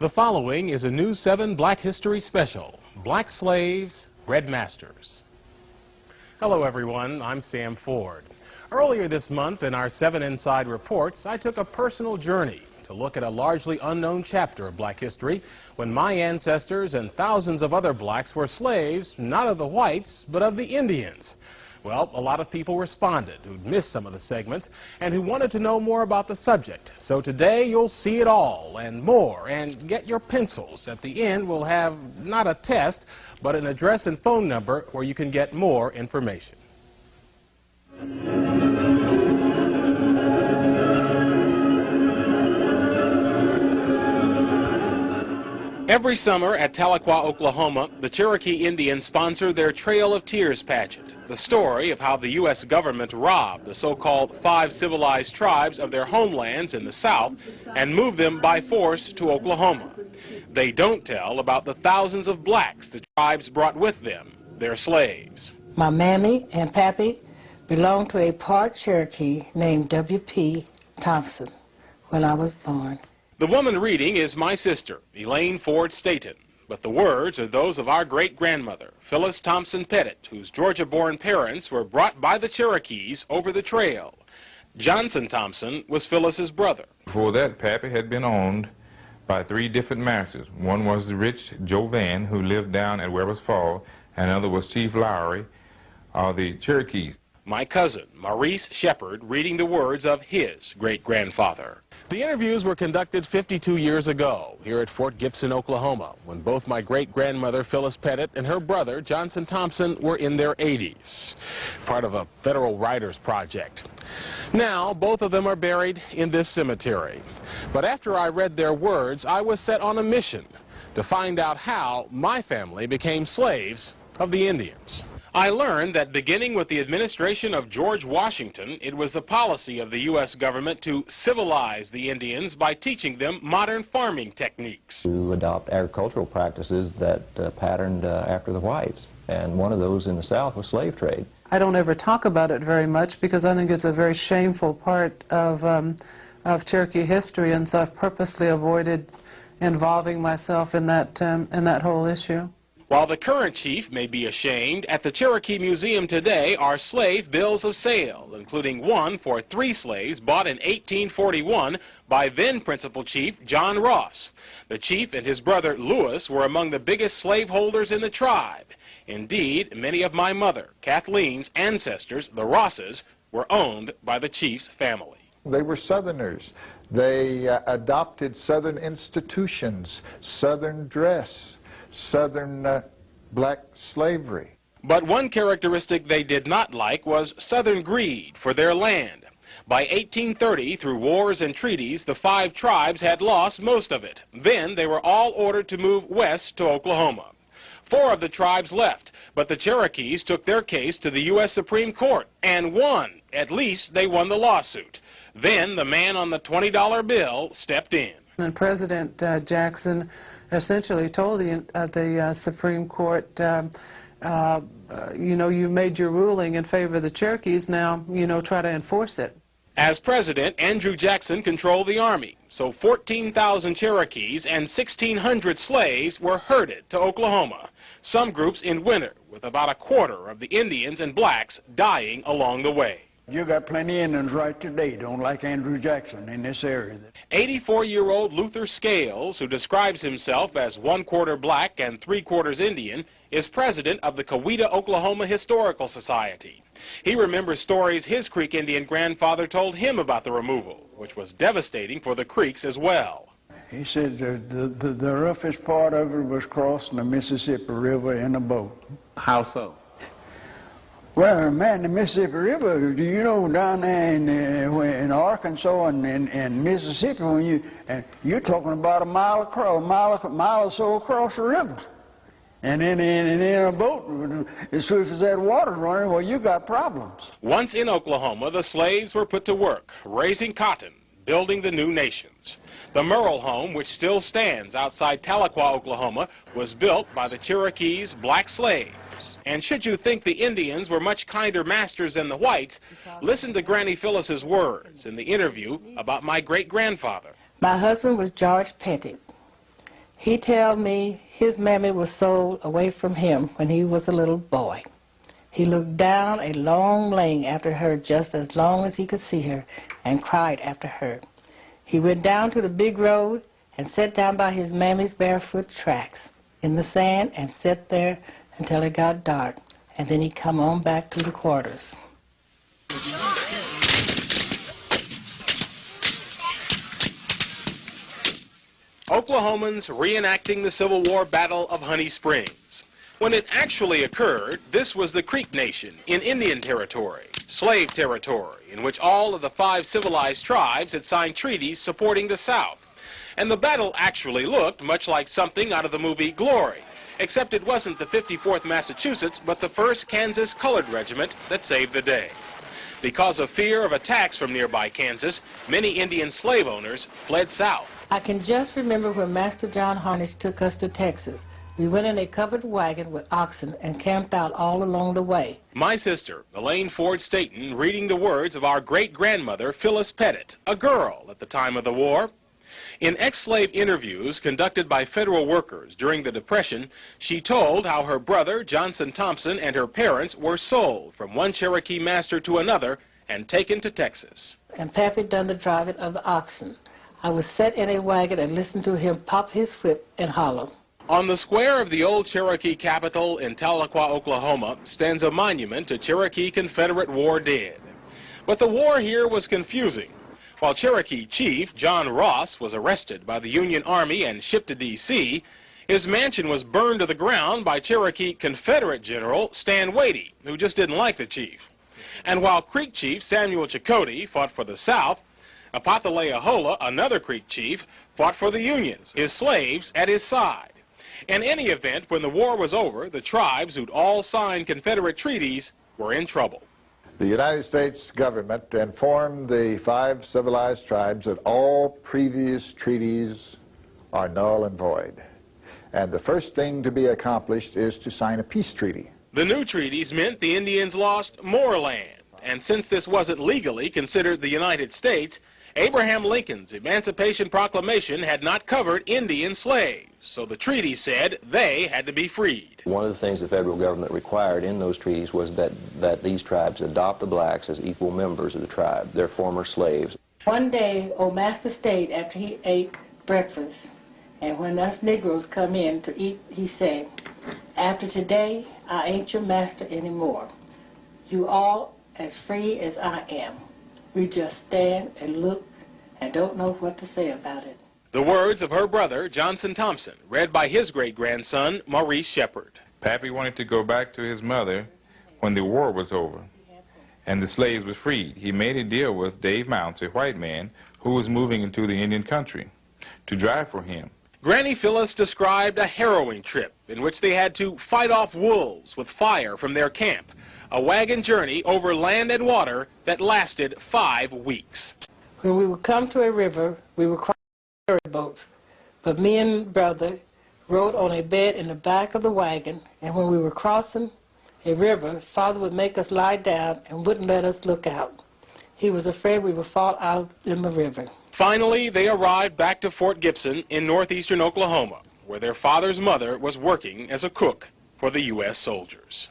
The following is a News 7 Black History Special, Black Slaves, Red Masters. Hello everyone, I'm Sam Ford. Earlier this month in our 7 Inside Reports, I took a personal journey to look at a largely unknown chapter of black history when my ancestors and thousands of other blacks were slaves, not of the whites, but of the Indians. Well, a lot of people responded who'd missed some of the segments and who wanted to know more about the subject. So today you'll see it all and more, and get your pencils. At the end we'll have not a test, but an address and phone number where you can get more information. Every summer at Tahlequah, Oklahoma, the Cherokee Indians sponsor their Trail of Tears pageant, the story of how the U.S. government robbed the so-called Five Civilized Tribes of their homelands in the South and moved them by force to Oklahoma. They don't tell about the thousands of blacks the tribes brought with them, their slaves. My mammy and pappy belonged to a part Cherokee named W.P. Thompson when I was born. The woman reading is my sister, Elaine Ford Staton, but the words are those of our great-grandmother, Phyllis Thompson Pettit, whose Georgia-born parents were brought by the Cherokees over the trail. Johnson Thompson was Phyllis's brother. Before that, Pappy had been owned by 3 different masters. One was the rich Joe Vann, who lived down at Weber's Fall, and another was Chief Lowry of the Cherokees. My cousin, Maurice Shepard, reading the words of his great-grandfather. The interviews were conducted 52 years ago here at Fort Gibson, Oklahoma, when both my great-grandmother, Phyllis Pettit, and her brother, Johnson Thompson, were in their 80s, part of a federal writers project. Now, both of them are buried in this cemetery. But after I read their words, I was set on a mission to find out how my family became slaves of the Indians. I learned that beginning with the administration of George Washington, it was the policy of the U.S. government to civilize the Indians by teaching them modern farming techniques. To adopt agricultural practices that patterned after the whites, and one of those in the South was slave trade. I don't ever talk about it very much because I think it's a very shameful part of Cherokee history, and so I've purposely avoided involving myself in that whole issue. While the current chief may be ashamed, at the Cherokee Museum today are slave bills of sale, including one for 3 slaves bought in 1841 by then Principal Chief John Ross. The chief and his brother Lewis were among the biggest slaveholders in the tribe. Indeed, many of my mother, Kathleen's ancestors, the Rosses, were owned by the chief's family. They were Southerners. They adopted Southern institutions, Southern dress, Southern black slavery. But one characteristic they did not like was Southern greed for their land. By 1830, through wars and treaties, the 5 tribes had lost most of it. Then they were all ordered to move west to Oklahoma. 4 of the tribes left, but the Cherokees took their case to the U.S. Supreme Court and won. At least they won the lawsuit. Then the man on the $20 bill stepped in. And President Jackson essentially told the Supreme Court, you know, you made your ruling in favor of the Cherokees, now, you know, try to enforce it. As president, Andrew Jackson controlled the army, so 14,000 Cherokees and 1,600 slaves were herded to Oklahoma, some groups in winter, with about a quarter of the Indians and blacks dying along the way. You got plenty of Indians right today don't like Andrew Jackson in this area. 84-year-old Luther Scales, who describes himself as 1/4 black and 3/4 Indian, is president of the Coweta, Oklahoma Historical Society. He remembers stories his Creek Indian grandfather told him about the removal, which was devastating for the Creeks as well. He said the roughest part of it was crossing the Mississippi River in a boat. How so? Well, man, the Mississippi River, you know, down there in Arkansas and Mississippi, when you're talking about a mile across, mile or so across the river. And then in a boat, as swift as that water running, well, you got problems. Once in Oklahoma, the slaves were put to work, raising cotton, building the new nations. The Merle home, which still stands outside Tahlequah, Oklahoma, was built by the Cherokees' black slaves. And should you think the Indians were much kinder masters than the whites, listen to Granny Phyllis's words in the interview about my great-grandfather. My husband was George Pettit. He tell me his mammy was sold away from him when he was a little boy. He looked down a long lane after her just as long as he could see her and cried after her. He went down to the big road and sat down by his mammy's barefoot tracks in the sand and sat there until it got dark, and then he come on back to the quarters. Oklahomans reenacting the Civil War Battle of Honey Springs. When it actually occurred, this was the Creek Nation in Indian Territory, slave territory, in which all of the 5 civilized tribes had signed treaties supporting the South. And the battle actually looked much like something out of the movie Glory, except it wasn't the 54th Massachusetts, but the 1st Kansas Colored Regiment that saved the day. Because of fear of attacks from nearby Kansas, many Indian slave owners fled south. I can just remember when Master John Harnish took us to Texas. We went in a covered wagon with oxen and camped out all along the way. My sister, Elaine Ford Staton, reading the words of our great-grandmother, Phyllis Pettit, a girl at the time of the war. In ex-slave interviews conducted by federal workers during the Depression, she told how her brother, Johnson Thompson, and her parents were sold from one Cherokee master to another and taken to Texas. And Pappy done the driving of the oxen. I was set in a wagon and listened to him pop his whip and holler. On the square of the old Cherokee capital in Tahlequah, Oklahoma, stands a monument to Cherokee Confederate war dead. But the war here was confusing. While Cherokee Chief John Ross was arrested by the Union Army and shipped to D.C., his mansion was burned to the ground by Cherokee Confederate General Stan Wadey, who just didn't like the chief. And while Creek Chief Samuel Chakotay fought for the South, Apathalea, another Creek chief, fought for the Unions, his slaves at his side. In any event, when the war was over, the tribes who'd all signed Confederate treaties were in trouble. The United States government informed the 5 civilized tribes that all previous treaties are null and void. And the first thing to be accomplished is to sign a peace treaty. The new treaties meant the Indians lost more land. And since this wasn't legally considered the United States, Abraham Lincoln's Emancipation Proclamation had not covered Indian slaves. So the treaty said they had to be freed. One of the things the federal government required in those treaties was that these tribes adopt the blacks as equal members of the tribe, their former slaves. One day, old Master stayed after he ate breakfast, and when us Negroes come in to eat, he said, "After today, I ain't your master anymore. You all as free as I am." We just stand and look and don't know what to say about it. The words of her brother, Johnson Thompson, read by his great-grandson, Maurice Shepard. Pappy wanted to go back to his mother when the war was over and the slaves were freed. He made a deal with Dave Mounts, a white man who was moving into the Indian country, to drive for him. Granny Phyllis described a harrowing trip in which they had to fight off wolves with fire from their camp, a wagon journey over land and water that lasted 5 weeks. When we would come to a river, we would cross ferry boats, but me and brother rode on a bed in the back of the wagon, and when we were crossing a river, Father would make us lie down and wouldn't let us look out. He was afraid we would fall out in the river. Finally, they arrived back to Fort Gibson in northeastern Oklahoma, where their father's mother was working as a cook for the U.S. soldiers.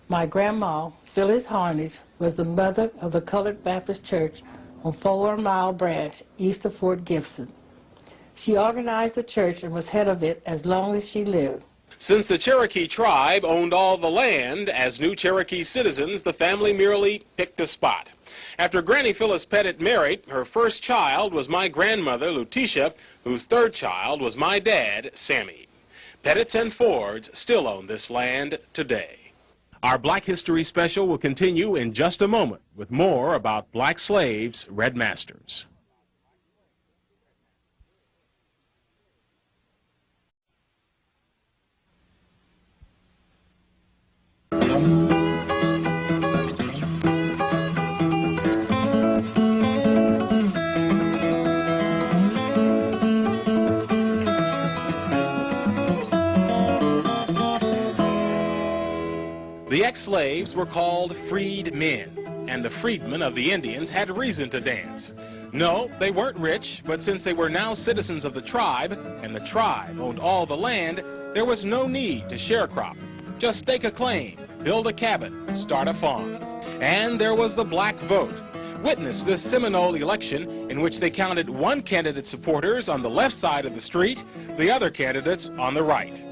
My grandma, Phyllis Harnish, was the mother of the Colored Baptist Church on 4 Mile Branch east of Fort Gibson. She organized the church and was head of it as long as she lived. Since the Cherokee tribe owned all the land, as new Cherokee citizens, the family merely picked a spot. After Granny Phyllis Pettit married, her first child was my grandmother, Lutetia, whose 3rd child was my dad, Sammy. Pettits and Fords still own this land today. Our Black History Special will continue in just a moment with more about black slaves, red masters. The ex-slaves were called freed men, and the freedmen of the Indians had reason to dance. No, they weren't rich, but since they were now citizens of the tribe, and the tribe owned all the land, there was no need to sharecrop. Just stake a claim, build a cabin, start a farm. And there was the black vote. Witness this Seminole election in which they counted one candidate's supporters on the left side of the street, the other candidates on the right.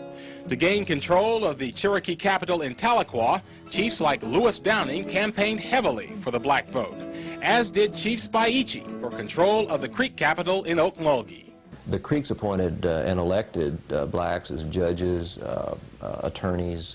To gain control of the Cherokee capital in Tahlequah, chiefs like Lewis Downing campaigned heavily for the black vote, as did Chief Spaichi for control of the Creek capital in Okmulgee. The Creeks appointed and elected blacks as judges, attorneys.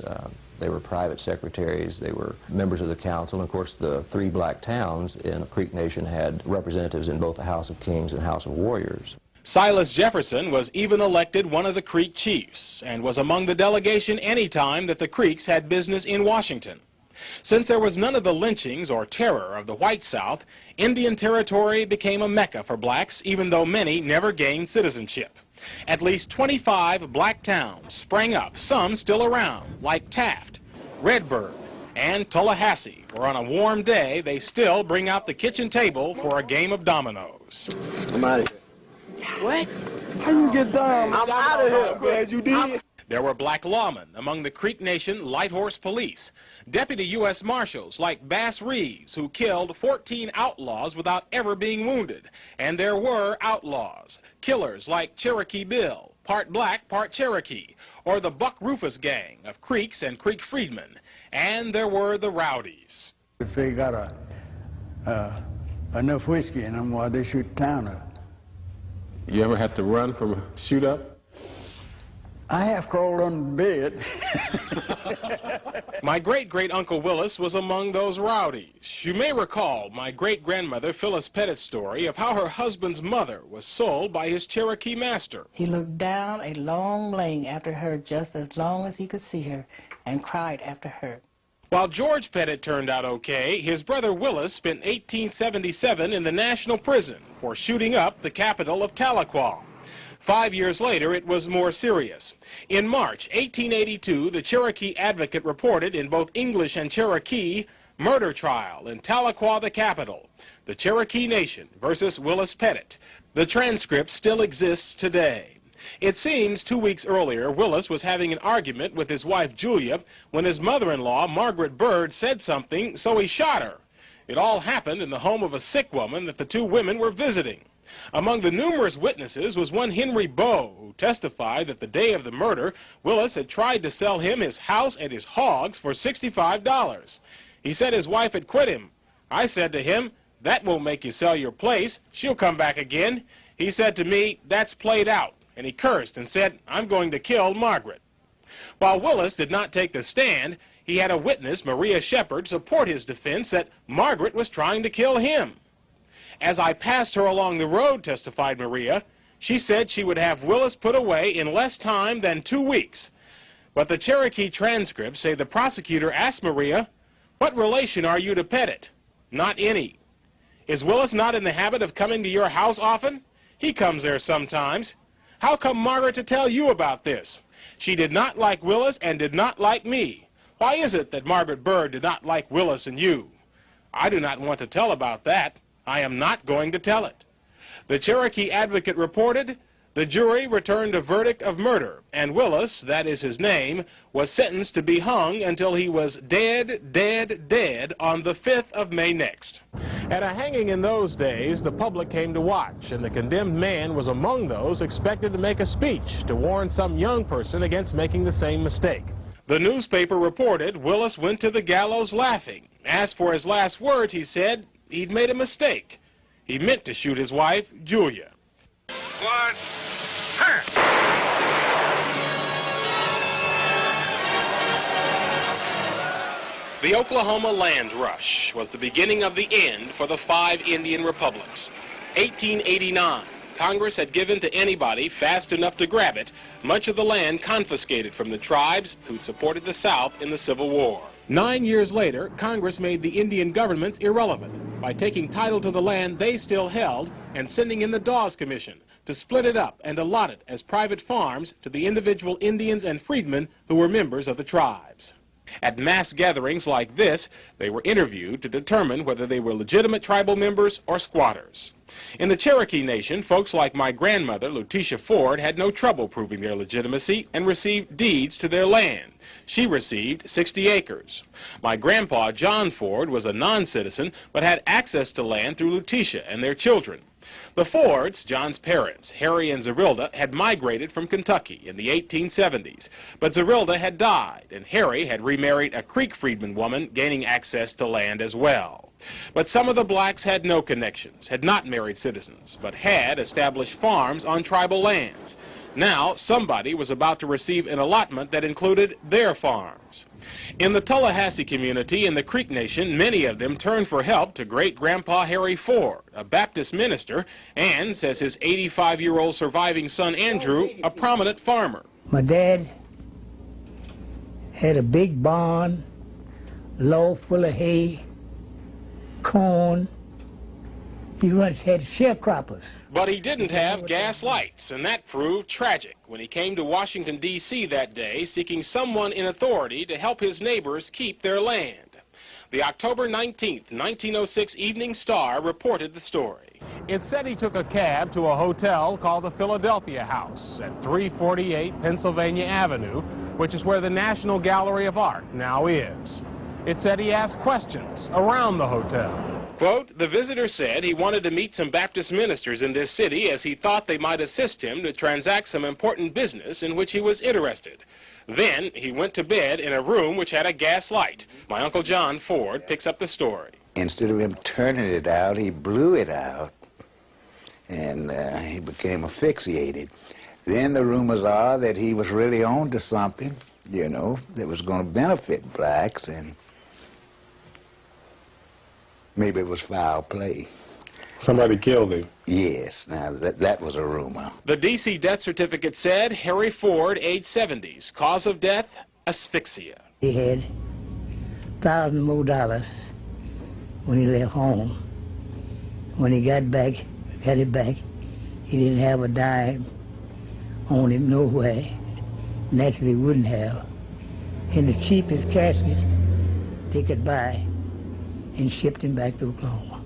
They were private secretaries. They were members of the council. And of course, the 3 black towns in the Creek Nation had representatives in both the House of Kings and House of Warriors. Silas Jefferson was even elected one of the Creek chiefs and was among the delegation any time that the Creeks had business in Washington. Since there was none of the lynchings or terror of the white South, Indian Territory became a mecca for blacks, even though many never gained citizenship. At least 25 black towns sprang up, some still around, like Taft, Redbird, and Tallahassee, where on a warm day they still bring out the kitchen table for a game of dominoes. I'm out of here. What? How you get down? I'm out of here. I'm glad you did. There were black lawmen among the Creek Nation Light Horse Police, deputy U.S. Marshals like Bass Reeves, who killed 14 outlaws without ever being wounded. And there were outlaws, killers like Cherokee Bill, part black, part Cherokee, or the Buck Rufus gang of Creeks and Creek freedmen. And there were the rowdies. If they got enough whiskey in them, why they shoot the town up. You ever had to run from a shoot-up? I half crawled under the bed. My great-great-uncle Willis was among those rowdies. You may recall my great-grandmother Phyllis Pettit's story of how her husband's mother was sold by his Cherokee master. He looked down a long lane after her just as long as he could see her and cried after her. While George Pettit turned out okay, his brother Willis spent 1877 in the National Prison for shooting up the capital of Tahlequah. 5 years later, it was more serious. In March 1882, the Cherokee Advocate reported in both English and Cherokee, murder trial in Tahlequah, the capital, the Cherokee Nation versus Willis Pettit. The transcript still exists today. It seems 2 weeks earlier, Willis was having an argument with his wife Julia when his mother-in-law, Margaret Bird, said something, so he shot her. It all happened in the home of a sick woman that the two women were visiting. Among the numerous witnesses was one Henry Bowe, who testified that the day of the murder, Willis had tried to sell him his house and his hogs for $65. He said his wife had quit him. I said to him, "That won't make you sell your place. She'll come back again." He said to me, "That's played out." And he cursed and said, "I'm going to kill Margaret." While Willis did not take the stand, he had a witness, Maria Shepherd, support his defense that Margaret was trying to kill him. "As I passed her along the road," testified Maria, "she said she would have Willis put away in less time than 2 weeks. But the Cherokee transcripts say the prosecutor asked Maria, "What relation are you to Pettit?" "Not any." "Is Willis not in the habit of coming to your house often?" "He comes there sometimes." "How come Margaret to tell you about this?" "She did not like Willis and did not like me." "Why is it that Margaret Bird did not like Willis and you?" "I do not want to tell about that. I am not going to tell it." The Cherokee Advocate reported, the jury returned a verdict of murder, and Willis, that is his name, was sentenced to be hung until he was dead, dead, dead on the 5th of May next. At a hanging in those days, the public came to watch, and the condemned man was among those expected to make a speech to warn some young person against making the same mistake. The newspaper reported Willis went to the gallows laughing. As for his last words, he said he'd made a mistake. He meant to shoot his wife, Julia. One, The Oklahoma Land Rush was the beginning of the end for the 5 Indian republics. 1889, Congress had given to anybody fast enough to grab it much of the land confiscated from the tribes who'd supported the South in the Civil War. 9 years later, Congress made the Indian governments irrelevant by taking title to the land they still held and sending in the Dawes Commission to split it up and allot it as private farms to the individual Indians and freedmen who were members of the tribes. At mass gatherings like this, they were interviewed to determine whether they were legitimate tribal members or squatters. In the Cherokee Nation, folks like my grandmother, Letitia Ford, had no trouble proving their legitimacy and received deeds to their land. She received 60 acres. My grandpa, John Ford, was a non-citizen but had access to land through Letitia and their children. The Fords, John's parents, Harry and Zerilda, had migrated from Kentucky in the 1870s, but Zerilda had died, and Harry had remarried a Creek freedman woman, gaining access to land as well. But some of the blacks had no connections, had not married citizens, but had established farms on tribal lands. Now, somebody was about to receive an allotment that included their farms. In the Tallahassee community in the Creek Nation, many of them turned for help to great-grandpa Harry Ford, a Baptist minister, and, says his 85-year-old surviving son Andrew, a prominent farmer. My dad had a big barn, loft full of hay, corn. He once had sharecroppers. But he didn't have gas lights, and that proved tragic when he came to Washington, D.C. that day, seeking someone in authority to help his neighbors keep their land. The October 19th, 1906 Evening Star reported the story. It said he took a cab to a hotel called the Philadelphia House at 348 Pennsylvania Avenue, which is where the National Gallery of Art now is. It said he asked questions around the hotel. Quote, the visitor said he wanted to meet some Baptist ministers in this city as he thought they might assist him to transact some important business in which he was interested. Then he went to bed in a room which had a gas light. My Uncle John Ford picks up the story. Instead of him turning it out, he blew it out, and he became asphyxiated. Then the rumors are that he was really on to something, you know, that was going to benefit blacks, and maybe it was foul play. Somebody killed him. Yes, now that was a rumor. The D.C. death certificate said Harry Ford, age 70s, cause of death, asphyxia. He had $1,000 more when he left home. When he got it back, he didn't have a dime on him nowhere. Naturally wouldn't have. In the cheapest casket they could buy, and shipped him back to Oklahoma.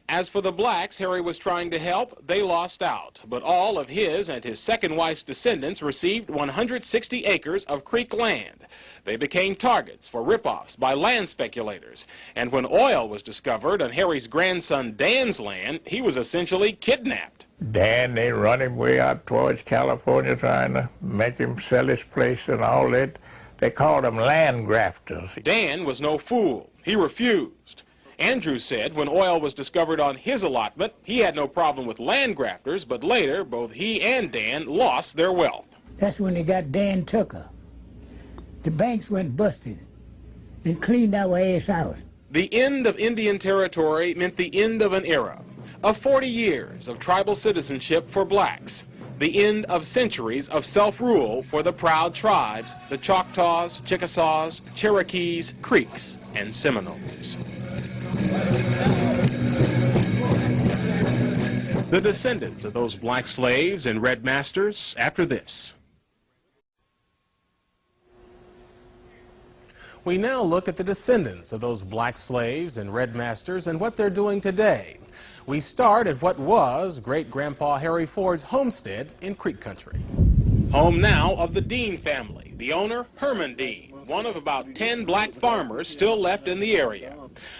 As for the blacks Harry was trying to help, they lost out. But all of his and his second wife's descendants received 160 acres of Creek land. They became targets for rip-offs by land speculators. And when oil was discovered on Harry's grandson Dan's land, he was essentially kidnapped. Dan, they run him way out towards California trying to make him sell his place and all that. They called them land grafters. Dan was no fool. He refused. Andrew said when oil was discovered on his allotment, he had no problem with land grafters, but later both he and Dan lost their wealth. That's when they got Dan Tucker. The banks went busted and cleaned our ass out. The end of Indian territory meant the end of an era, of 40 years of tribal citizenship for blacks. The end of centuries of self-rule for the proud tribes, the Choctaws, Chickasaws, Cherokees, Creeks, and Seminoles. The descendants of those black slaves and red masters after this. We now look at the descendants of those black slaves and red masters and what they're doing today. We start at what was great-grandpa Harry Ford's homestead in Creek Country. Home now of the Dean family, the owner Herman Dean, one of about 10 black farmers still left in the area.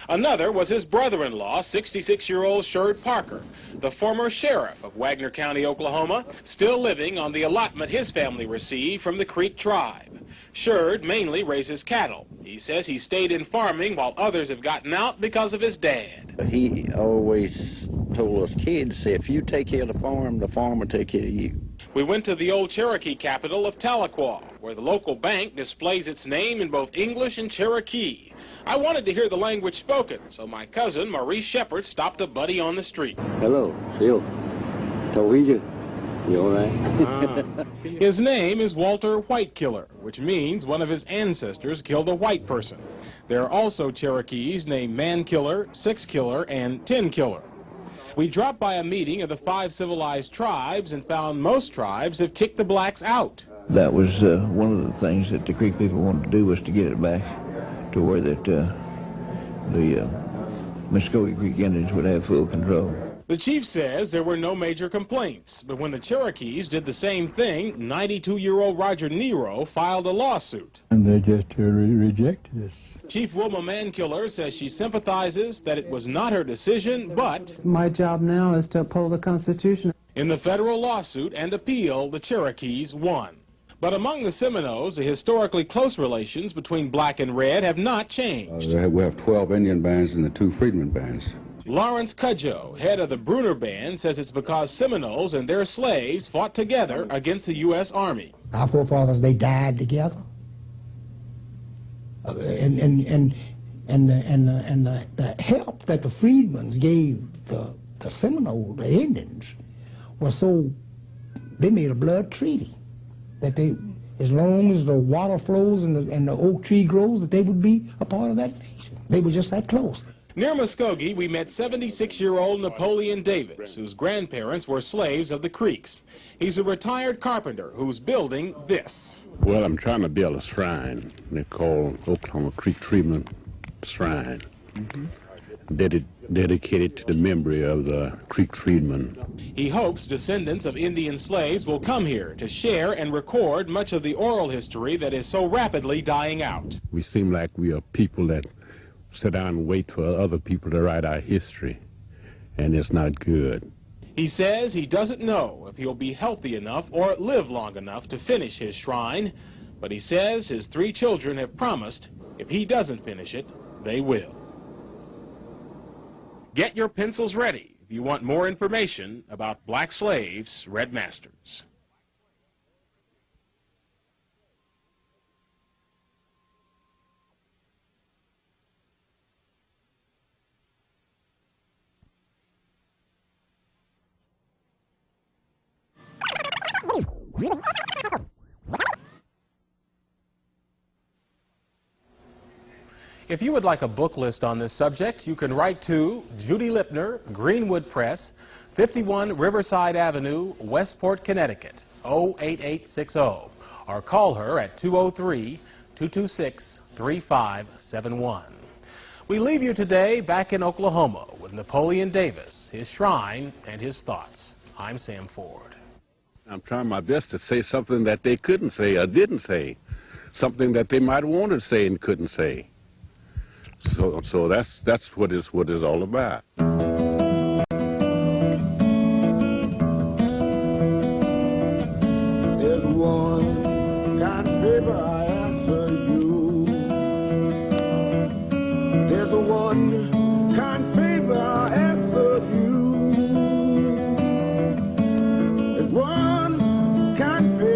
Another was his brother-in-law, 66-year-old Sherrod Parker, the former sheriff of Wagner County, Oklahoma, still living on the allotment his family received from the Creek tribe. Sherrod mainly raises cattle. He says he stayed in farming while others have gotten out because of his dad. He always told us kids, if you take care of the farm will take care of you. We went to the old Cherokee capital of Tahlequah, where the local bank displays its name in both English and Cherokee. I wanted to hear the language spoken, so my cousin, Maurice Shepard, stopped a buddy on the street. Hello, Seal. How are you? You all right? His name is Walter Whitekiller, which means one of his ancestors killed a white person. There are also Cherokees named Man-Killer, Six-Killer, and Ten-Killer. We dropped by a meeting of the Five Civilized Tribes and found most tribes have kicked the blacks out. That was one of the things that the Creek people wanted to do, was to get it back to where that the Muskogee Creek Indians would have full control. The chief says there were no major complaints, but when the Cherokees did the same thing, 92-year-old Roger Nero filed a lawsuit. And they just rejected us. Chief Wilma Mankiller says she sympathizes that it was not her decision, but My job now is to uphold the Constitution. In the federal lawsuit and appeal, the Cherokees won. But among the Seminoles, the historically close relations between black and red have not changed. We have 12 Indian bands and the 2 freedmen bands. Lawrence Cudjoe, head of the Bruner Band, says it's because Seminoles and their slaves fought together against the U.S. Army. Our forefathers, they died together. And the help that the freedmen gave the Seminoles, the Indians, was so, they made a blood treaty that they, as long as the water flows and the oak tree grows, that they would be a part of that nation. They were just that close. Near Muskogee, we met 76-year-old Napoleon Davis, whose grandparents were slaves of the Creeks. He's a retired carpenter who's building this. Well, I'm trying to build a shrine. They call Oklahoma Creek Treatment Shrine. Dedicated to the memory of the Creek Freedmen. He hopes descendants of Indian slaves will come here to share and record much of the oral history that is so rapidly dying out. We seem like we are people that sit down and wait for other people to write our history, and it's not good. He says he doesn't know if he'll be healthy enough or live long enough to finish his shrine, but he says his 3 children have promised if he doesn't finish it, they will. Get your pencils ready if you want more information about black slaves, red masters. If you would like a book list on this subject, you can write to Judy Lipner, Greenwood Press, 51 Riverside Avenue, Westport, Connecticut, 08860, or call her at 203-226-3571. We leave you today back in Oklahoma with Napoleon Davis, his shrine, and his thoughts. I'm Sam Ford. I'm trying my best to say something that they couldn't say or didn't say, something that they might want to say and couldn't say. So that's what it's all about. There's one kind of favor I ask of you. There's a one kind of favor I ask of you. There's one kind of favor